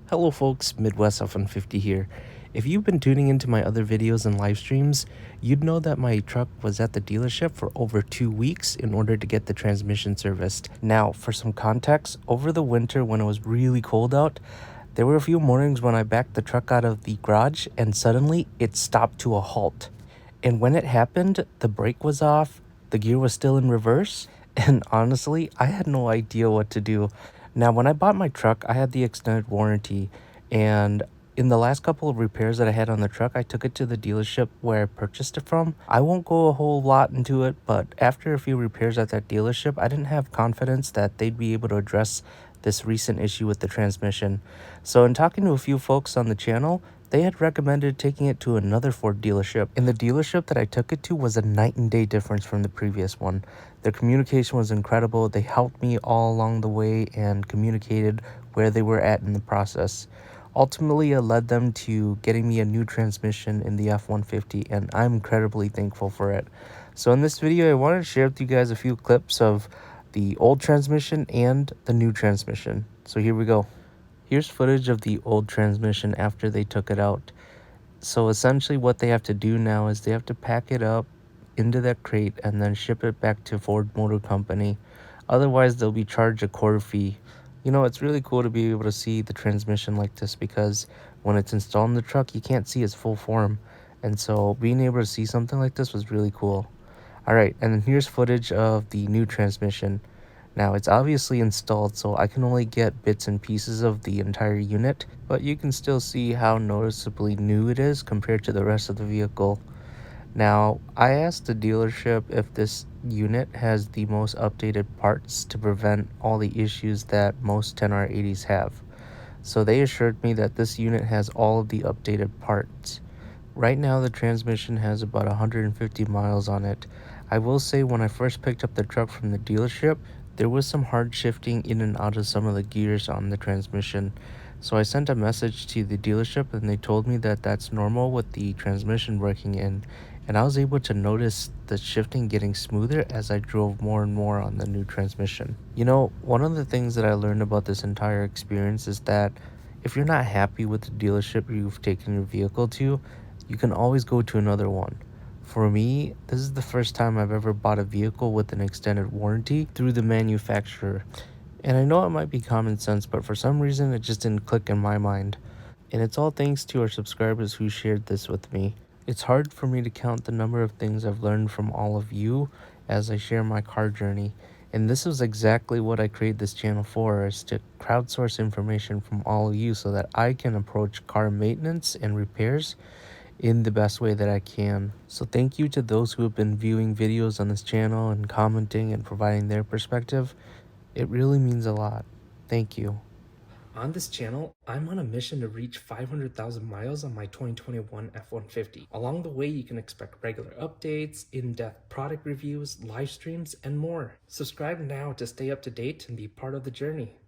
Hello folks, Midwest F-150 here. If you've been tuning into my other videos and live streams, you'd know that my truck was at the dealership for over 2 weeks in order to get the transmission serviced. Now, for some context, over the winter when it was really cold out, there were a few mornings when I backed the truck out of the garage and suddenly it stopped to a halt. And when it happened, the brake was off, the gear was still in reverse, and honestly, I had no idea what to do. Now, when I bought my truck, I had the extended warranty, and in the last couple of repairs that I had on the truck, I took it to the dealership where I purchased it from. I won't go a whole lot into it, but after a few repairs at that dealership, I didn't have confidence that they'd be able to address this recent issue with the transmission. So in talking to a few folks on the channel, they had recommended taking it to another Ford dealership, and the dealership that I took it to was a night and day difference from the previous one. Their communication was incredible. They helped me all along the way and communicated where they were at in the process. Ultimately, it led them to getting me a new transmission in the F-150, and I'm incredibly thankful for it. So in this video, I wanted to share with you guys a few clips of the old transmission and the new transmission. So here we go. Here's footage of the old transmission after they took it out. So essentially what they have to do now is they have to pack it up into that crate and then ship it back to Ford Motor Company. Otherwise, they'll be charged a quarter fee. You know, it's really cool to be able to see the transmission like this because when it's installed in the truck, you can't see its full form. And so being able to see something like this was really cool. All right, and then here's footage of the new transmission. Now, it's obviously installed, so I can only get bits and pieces of the entire unit, but you can still see how noticeably new it is compared to the rest of the vehicle. Now, I asked the dealership if this unit has the most updated parts to prevent all the issues that most 10R80s have. So they assured me that this unit has all of the updated parts. Right now, the transmission has about 150 miles on it. I will say when I first picked up the truck from the dealership, there was some hard shifting in and out of some of the gears on the transmission. So I sent a message to the dealership and they told me that that's normal with the transmission working in. And I was able to notice the shifting getting smoother as I drove more and more on the new transmission. You know, one of the things that I learned about this entire experience is that if you're not happy with the dealership you've taken your vehicle to, you can always go to another one. For me, this is the first time I've ever bought a vehicle with an extended warranty through the manufacturer. And I know it might be common sense, but for some reason it just didn't click in my mind. And it's all thanks to our subscribers who shared this with me. It's hard for me to count the number of things I've learned from all of you as I share my car journey. And this is exactly what I created this channel for, is to crowdsource information from all of you so that I can approach car maintenance and repairs in the best way that I can. So thank you to those who have been viewing videos on this channel and commenting and providing their perspective. It really means a lot. Thank you. On this channel, I'm on a mission to reach 500,000 miles on my 2021 F-150. Along the way, you can expect regular updates, in-depth product reviews, live streams, and more. Subscribe now to stay up to date and be part of the journey.